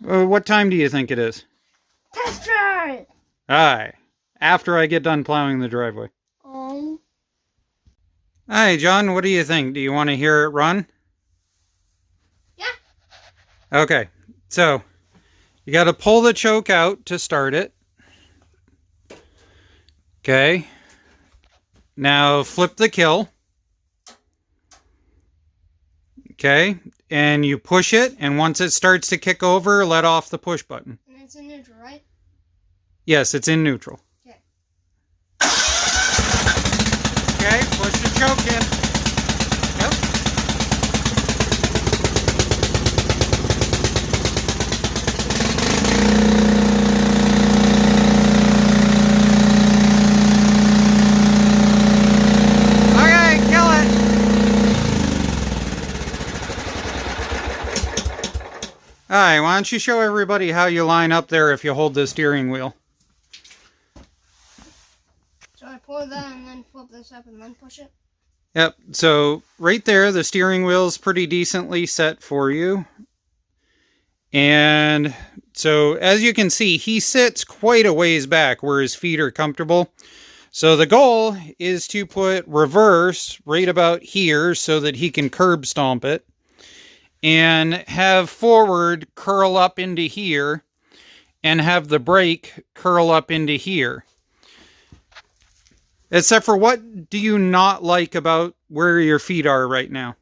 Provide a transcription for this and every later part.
What time do you think it is? Test drive! Aye. After I get done plowing the driveway. Hi, John, what do you think? Do you want to hear it run? Yeah. Okay, so you got to pull the choke out to start it. Okay. Now flip the kill. Okay, and you push it, and once it starts to kick over, let off the push button. And it's in neutral, right? Yes, it's in neutral. Okay. Okay, push the choke in. Yep. Okay, kill it. Alright, why don't you show everybody how you line up there if you hold the steering wheel. So I pull that and then flip this up and then push it? Yep, so right there, the steering wheel's pretty decently set for you. And so as you can see, he sits quite a ways back where his feet are comfortable. So the goal is to put reverse right about here so that he can curb stomp it. And have forward curl up into here. And have the brake curl up into here. Except for, what do you not like about where your feet are right now?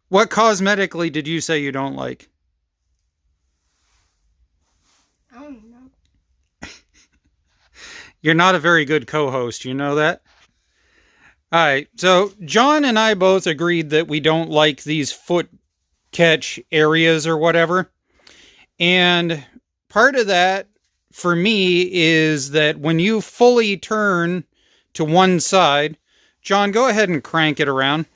What cosmetically did you say you don't like? I don't know. You're not a very good co-host, you know that? Alright, so John and I both agreed that we don't like these foot catch areas or whatever. And part of that for me is that when you fully turn to one side, John, go ahead and crank it around.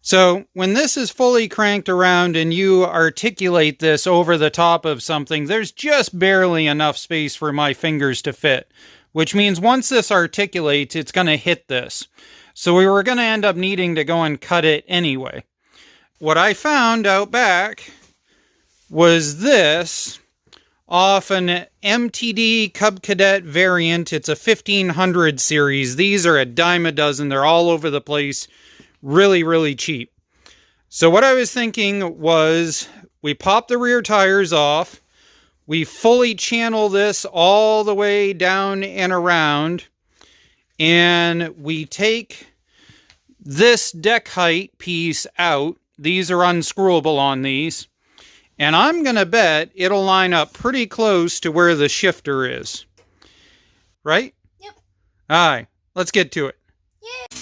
So when this is fully cranked around and you articulate this over the top of something, there's just barely enough space for my fingers to fit, which means once this articulates, it's going to hit this. So we were going to end up needing to go and cut it anyway. What I found out back was this off an MTD Cub Cadet variant. It's a 1500 series. These are a dime a dozen. They're all over the place. Really, really cheap. So what I was thinking was we pop the rear tires off. We fully channel this all the way down and around. And we take this deck height piece out. These are unscrewable on these. And I'm going to bet it'll line up pretty close to where the shifter is. Right? Yep. All right, let's get to it. Yeah.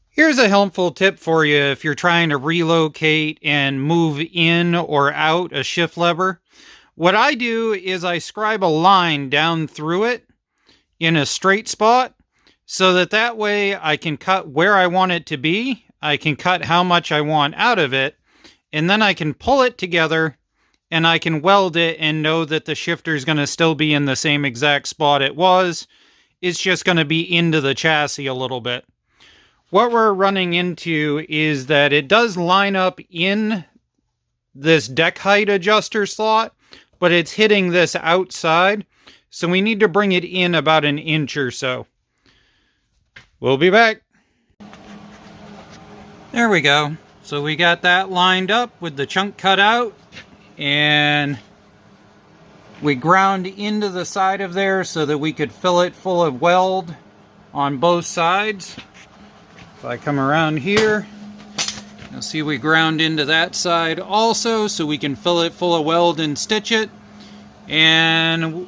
Here's a helpful tip for you if you're trying to relocate and move in or out a shift lever. What I do is I scribe a line down through it in a straight spot so that way I can cut where I want it to be. I can cut how much I want out of it, and then I can pull it together and I can weld it and know that the shifter is going to still be in the same exact spot it was. It's just going to be into the chassis a little bit. What we're running into is that it does line up in this deck height adjuster slot, but it's hitting this outside, so we need to bring it in about an inch or so. We'll be back. There we go. So we got that lined up with the chunk cut out, and we ground into the side of there so that we could fill it full of weld on both sides. If I come around here, you'll see we ground into that side also so we can fill it full of weld and stitch it. And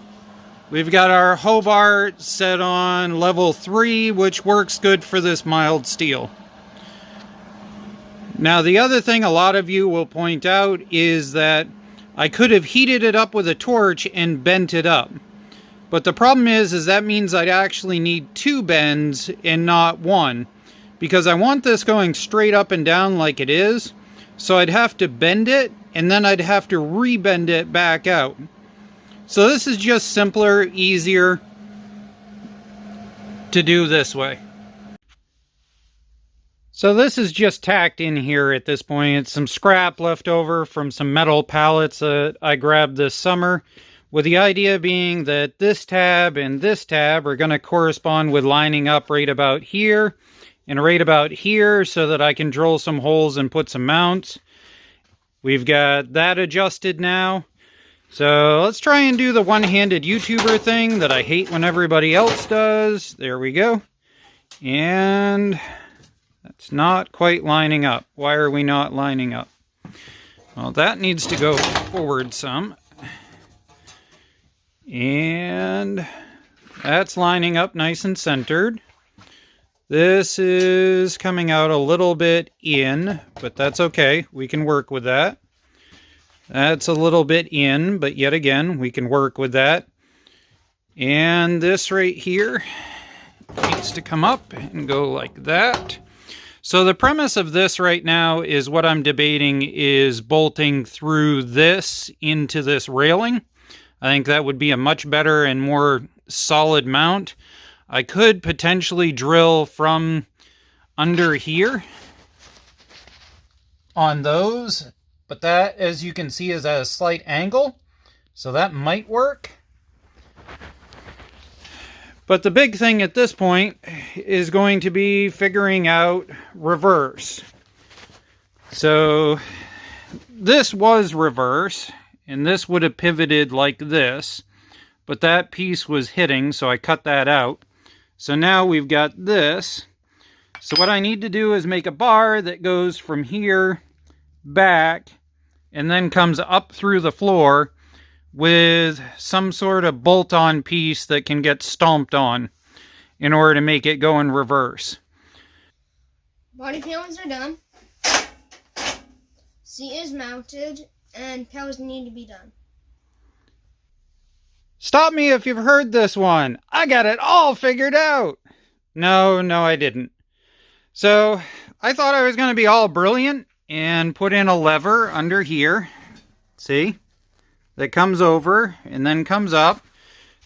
we've got our Hobart set on level 3, which works good for this mild steel. Now, the other thing a lot of you will point out is that I could have heated it up with a torch and bent it up. But the problem is that means I'd actually need 2 bends and not 1. Because I want this going straight up and down like it is. So I'd have to bend it, and then I'd have to re-bend it back out. So this is just simpler, easier. to do this way. So this is just tacked in here at this point. It's some scrap left over from some metal pallets that I grabbed this summer, with the idea being that this tab and this tab are going to correspond with lining up right about here and right about here so that I can drill some holes and put some mounts. We've got that adjusted now. So let's try and do the one-handed YouTuber thing that I hate when everybody else does. There we go. And that's not quite lining up. Why are we not lining up? Well, that needs to go forward some. And that's lining up nice and centered. This is coming out a little bit in, but that's okay. We can work with that. That's a little bit in, but yet again, we can work with that. And this right here needs to come up and go like that. So the premise of this right now is what I'm debating is bolting through this into this railing. I think that would be a much better and more solid mount. I could potentially drill from under here on those, but that, as you can see, is at a slight angle, so that might work. But the big thing at this point is going to be figuring out reverse. So this was reverse, and this would have pivoted like this, but that piece was hitting, so I cut that out. So now we've got this. So what I need to do is make a bar that goes from here back and then comes up through the floor with some sort of bolt-on piece that can get stomped on in order to make it go in reverse. Body panels are done. Seat is mounted, and covers need to be done. Stop me if you've heard this one. I got it all figured out. No, I didn't. So I thought I was going to be all brilliant and put in a lever under here. See? That comes over and then comes up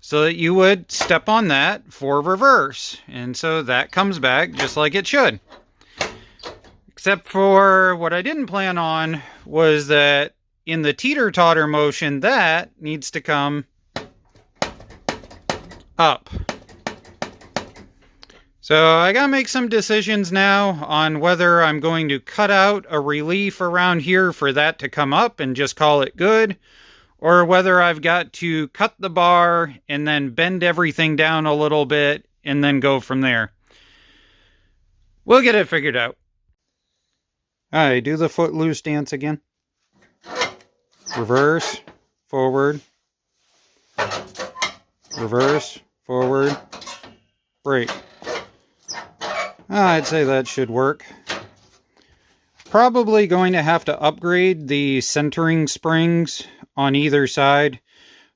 so that you would step on that for reverse. And so that comes back just like it should. Except for what I didn't plan on was that in the teeter-totter motion, that needs to come up. So I gotta make some decisions now on whether I'm going to cut out a relief around here for that to come up and just call it good, or whether I've got to cut the bar and then bend everything down a little bit and then go from there. We'll get it figured out. Alright, do the footloose dance again. Reverse, forward, reverse, forward, break. I'd say that should work. Probably going to have to upgrade the centering springs on either side.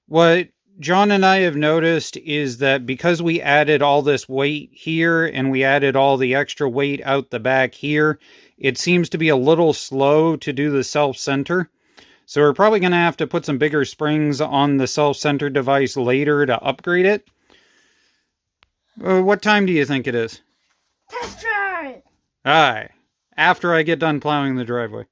What John and I have noticed is that because we added all this weight here and we added all the extra weight out the back here, it seems to be a little slow to do the self-center. So we're probably going to have to put some bigger springs on the self-center device later to upgrade it. What time do you think it is? Test drive! Aye, after I get done plowing the driveway.